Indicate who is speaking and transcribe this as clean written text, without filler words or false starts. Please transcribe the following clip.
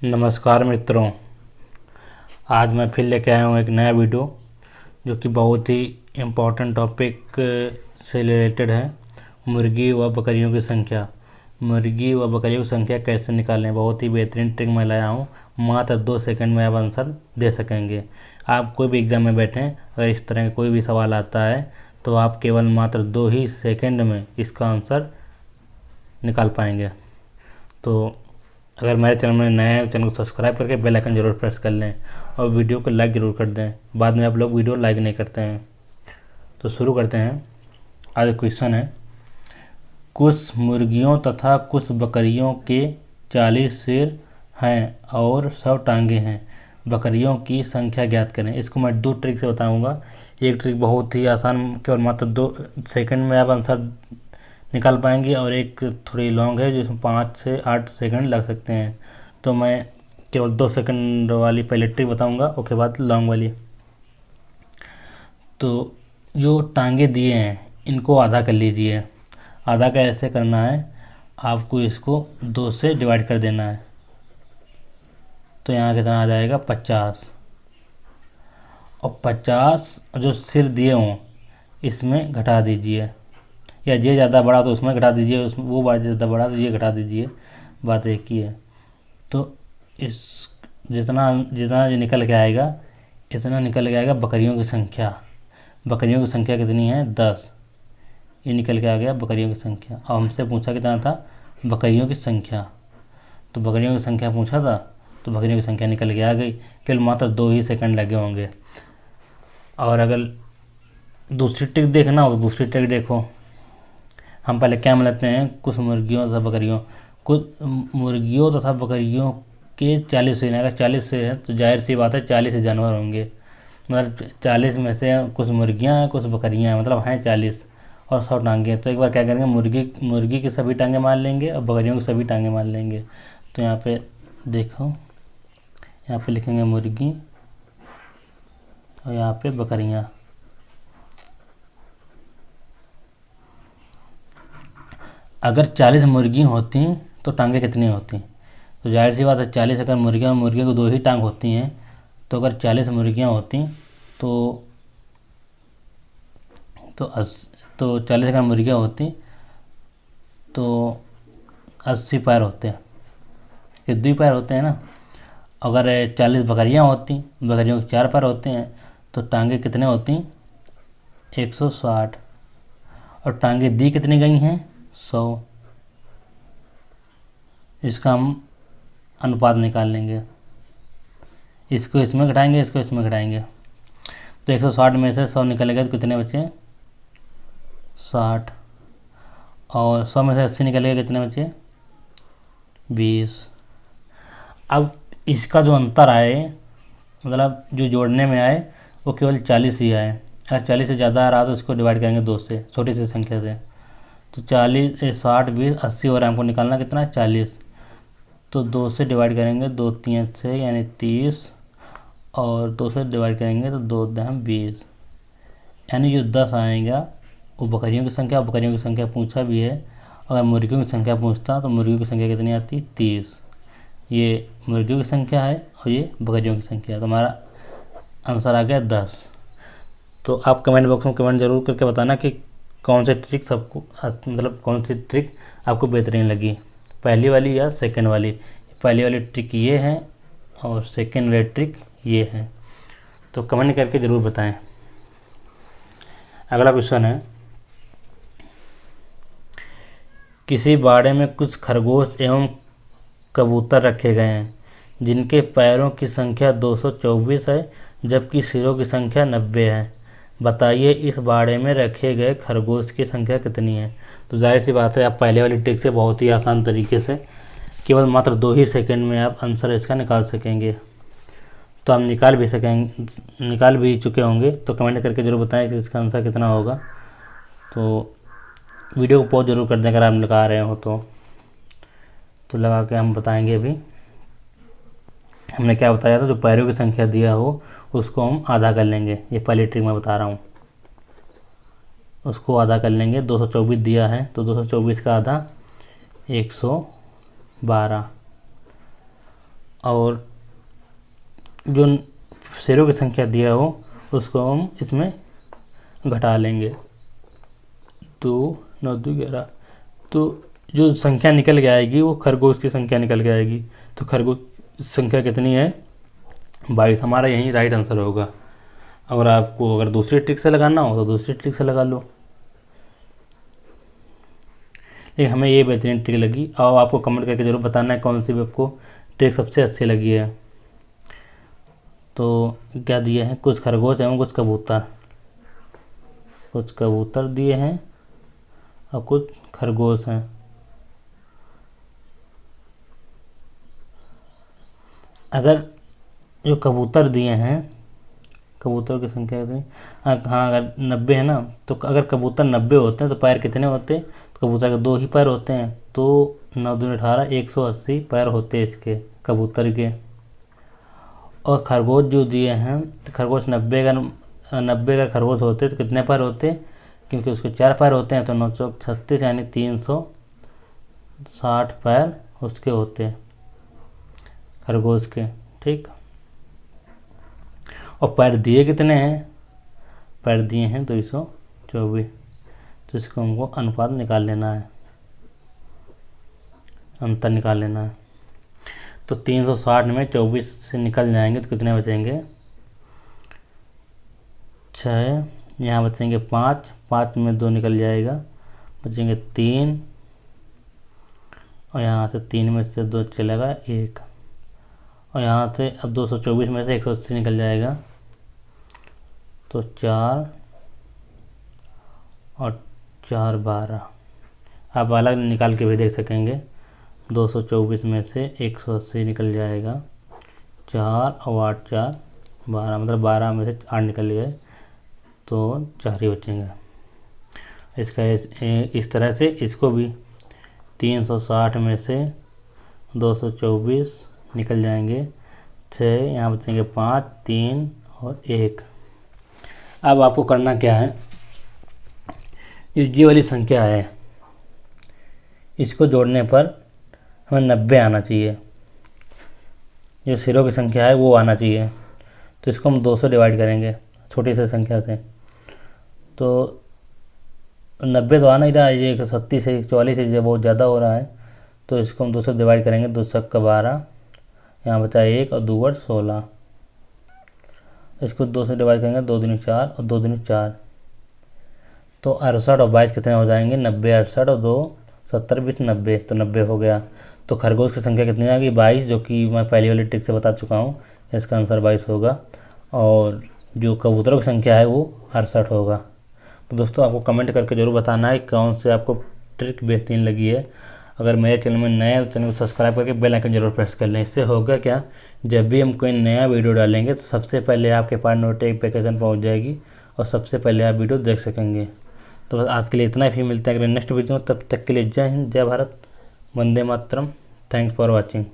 Speaker 1: नमस्कार मित्रों। आज मैं फिर लेके आया हूँ एक नया वीडियो जो कि बहुत ही इम्पोर्टेंट टॉपिक से रिलेटेड है। मुर्गी व बकरियों की संख्या। मुर्गी व बकरियों की संख्या कैसे निकालें, बहुत ही बेहतरीन ट्रिक मैं लाया हूँ। मात्र 2 सेकंड में आप आंसर दे सकेंगे। आप कोई भी एग्ज़ाम में बैठें, अगर इस तरह का कोई भी सवाल आता है तो आप केवल मात्र 2 ही सेकंड में इसका आंसर निकाल पाएंगे। तो अगर मेरे चैनल में नए हैं तो चैनल को सब्सक्राइब करके बेल आइकन जरूर प्रेस कर लें और वीडियो को लाइक ज़रूर कर दें। बाद में आप लोग वीडियो लाइक नहीं करते हैं। तो शुरू करते हैं। आज क्वेश्चन है, कुछ मुर्गियों तथा कुछ बकरियों के 40 सिर हैं और 100 टांगे हैं। बकरियों की संख्या ज्ञात करें। इसको मैं 2 ट्रिक से बताऊंगा। एक ट्रिक बहुत ही आसान, केवल मात्र 2 सेकंड में आप आंसर निकाल पाएंगे, और एक थोड़ी लॉन्ग है जिसमें 5 से 8 सेकंड लग सकते हैं। तो मैं केवल 2 सेकंड वाली पहले ट्रिक बताऊंगा, उसके बाद लॉन्ग वाली। तो जो टांगे दिए हैं इनको आधा कर लीजिए। आधा कैसे करना है, आपको इसको 2 से डिवाइड कर देना है। तो यहाँ कितना आ जाएगा, 50। और 50 जो सिर दिए हों इसमें घटा दीजिए, या ये ज़्यादा बड़ा तो उसमें घटा दीजिए, उसमें वो बात ज़्यादा बड़ा तो ये घटा दीजिए, बात एक ही है। तो इस जितना जितना ये निकल के आएगा इतना निकल के आएगा बकरियों की संख्या। बकरियों की संख्या कितनी है, 10। ये निकल के आ गया बकरियों की संख्या। अब हमसे पूछा कितना था, बकरियों की संख्या। तो बकरियों की संख्या पूछा था तो बकरियों की संख्या निकल के आ गई। केवल मात्र 2 ही सेकंड लगे होंगे। और अगर दूसरी ट्रिक देखना हो तो दूसरी ट्रिक देखो। हम पहले क्या लेते हैं, कुछ मुर्गियों तथा बकरियों, कुछ मुर्गियों तथा बकरियों के 40 सिर हैं। अगर 40 सिर है तो जाहिर सी बात है 40 जानवर होंगे। मतलब 40 में से कुछ मुर्गियां हैं कुछ बकरियां हैं, मतलब हैं 40 और 100 टांगे। तो एक बार क्या करेंगे, मुर्गी की सभी टांगे मान लेंगे और बकरियों की सभी टांगे मान लेंगे। तो यहाँ पे देखो, यहाँ पे लिखेंगे मुर्गी और यहाँ पे बकरियां। अगर 40 मुर्गी होती तो टांगे कितनी होती, तो जाहिर सी बात है 40, अगर मुर्गियों को 2 ही टांग होती हैं तो अगर 40 मुर्गियां होती तो तो 40 अगर मुर्गियां होती तो 80 पैर होते हैं, ये 2 पैर होते हैं ना। अगर 40 बकरियां होती, बकरियों के 4 पैर होते हैं, तो टांगे कितने होती, 160। और टांगे दी कितनी गई हैं, 100। इसका हम अनुपात निकाल लेंगे। इसको इसमें घटाएंगे, इसको इसमें घटाएंगे। तो 160 में से 100 निकलेगा तो कितने बचे, 60। और 100 में से 80 निकलेगा, कितने बचे, 20। अब इसका जो अंतर आए, मतलब जो जोड़ने में आए, वो केवल 40 ही आए। अगर 40 से ज़्यादा आ रहा तो इसको डिवाइड करेंगे 2 से, छोटी सी संख्या से। तो 40 60 20 80 और हमको निकालना कितना है, 40। तो 2 से डिवाइड करेंगे, 2 3 से यानी 30, और 2 से डिवाइड करेंगे तो 2 10 20, यानी जो 10 आएगा वो बकरियों की संख्या। बकरियों की संख्या पूछा भी है। अगर मुर्गियों की संख्या पूछता तो मुर्गियों की संख्या कितनी आती, 30। ये मुर्गियों की संख्या है और ये बकरियों की संख्या है। तो हमारा आंसर आ गया 10। तो आप कमेंट बॉक्स में कमेंट ज़रूर करके बताना कि कौन सी ट्रिक सबको, मतलब कौन सी ट्रिक आपको बेहतरीन लगी, पहली वाली या सेकंड वाली। पहली वाली ट्रिक ये है और सेकंड वाली ट्रिक ये है। तो कमेंट करके ज़रूर बताएं। अगला क्वेश्चन है, किसी बाड़े में कुछ खरगोश एवं कबूतर रखे गए हैं जिनके पैरों की संख्या 224 है जबकि सिरों की संख्या 90 है। बताइए इस बाड़े में रखे गए खरगोश की संख्या कितनी है। तो जाहिर सी बात है आप पहले वाली ट्रिक से बहुत ही आसान तरीके से केवल मात्र 2 ही सेकंड में आप आंसर इसका निकाल सकेंगे। तो आप निकाल भी चुके होंगे। तो कमेंट करके ज़रूर बताएं कि इसका आंसर कितना होगा। तो वीडियो को पॉज ज़रूर कर दें अगर आप लगा रहे हो तो लगा के हम बताएंगे। अभी हमने क्या बताया था, जो पैरों की संख्या दिया हो उसको हम आधा कर लेंगे। ये पहली ट्रिक मैं बता रहा हूँ, उसको आधा कर लेंगे। 224 दिया है तो 224 का आधा 112। और जो शेरों की संख्या दिया हो उसको हम इसमें घटा लेंगे। 2 9 2 11। तो जो संख्या निकल के आएगी वो खरगोश की संख्या निकल के आएगी। तो खरगोश संख्या कितनी है? 22। हमारा यही राइट आंसर होगा। अगर दूसरी ट्रिक से लगाना हो तो दूसरी ट्रिक से लगा लो, लेकिन हमें ये बेहतरीन ट्रिक लगी। और आपको कमेंट करके ज़रूर बताना है कौन सी भी आपको ट्रिक सबसे अच्छी लगी है। तो क्या दिए हैं? कुछ खरगोश एवं कुछ कबूतर, कुछ कबूतर दिए हैं और कुछ खरगोश हैं। अगर जो कबूतर दिए हैं, कबूतर की संख्या कितनी? हाँ, अगर 90 है ना, तो अगर कबूतर 90 होते हैं तो पैर कितने होते हैं? तो कबूतर के 2 ही पैर होते हैं, तो 9 दूनी 18, 180 पैर होते हैं इसके कबूतर के। और खरगोश जो दिए हैं, तो खरगोश 90 का खरगोश होते तो कितने पैर होते? क्योंकि उसके 4 पैर होते हैं तो 9 चौक 36 यानी 360 पैर उसके होते हैं खरगोश के। ठीक। और पैर दिए कितने हैं? पैर दिए हैं 224। तो इसको हमको अनुपात निकाल लेना है, अंतर निकाल लेना है। तो 360 में 24 से निकल जाएंगे तो कितने बचेंगे? 6। यहाँ बचेंगे 5, 5 में 2 निकल जाएगा, बचेंगे 3। और यहाँ से 3 में से 2 चलेगा 1। और यहाँ से अब 224 में से 180 निकल जाएगा, तो 4 और 4 12। आप अलग निकाल के भी देख सकेंगे। 224 में से 180 निकल जाएगा, 4 और 8 4 12, मतलब 12 में से 8 निकल गए तो 4 ही बचेंगे। इसका इस तरह से इसको भी 360 में से 224 निकल जाएंगे, 6, यहाँ बचेंगे 5, 3 और 1। अब आपको करना क्या है, ये वाली संख्या है इसको जोड़ने पर हमें 90 आना चाहिए, जो सिरों की संख्या है वो आना चाहिए। तो इसको हम 2 से डिवाइड करेंगे छोटी सी संख्या से, तो 90 तो आना ही रहा है, ये 137 से 144 से जो बहुत ज़्यादा हो रहा है, तो इसको हम 2 से डिवाइड करेंगे। 2 7 12, यहाँ बचा 1 और 2 8 16। इसको 2 से डिवाइड करेंगे, 2 दूनी 4 और 2 दूनी 4, तो 68 और 22 कितने हो जाएंगे? 90। 68 और 2 70 20 90, तो 90 हो गया। तो खरगोश की संख्या कितनी आ गई? 22, जो कि मैं पहली वाली ट्रिक से बता चुका हूँ। इसका आंसर 22 होगा। और जो कबूतरों की संख्या है वो 68 होगा। तो दोस्तों आपको कमेंट करके ज़रूर बताना है कौन से आपको ट्रिक बेहतरीन लगी है। अगर मेरे चैनल में नया है तो चैनल को सब्सक्राइब करके बेल आइकन जरूर प्रेस कर लें। इससे होगा क्या, जब भी हम कोई नया वीडियो डालेंगे तो सबसे पहले आपके पास नोटिफिकेशन पहुँच जाएगी और सबसे पहले आप वीडियो देख सकेंगे। तो बस आज के लिए इतना ही, फिर मिलते हैं अगले नेक्स्ट वीडियो में। तब तक के लिए जय हिंद, जय भारत, वंदे मातरम। Thanks for watching.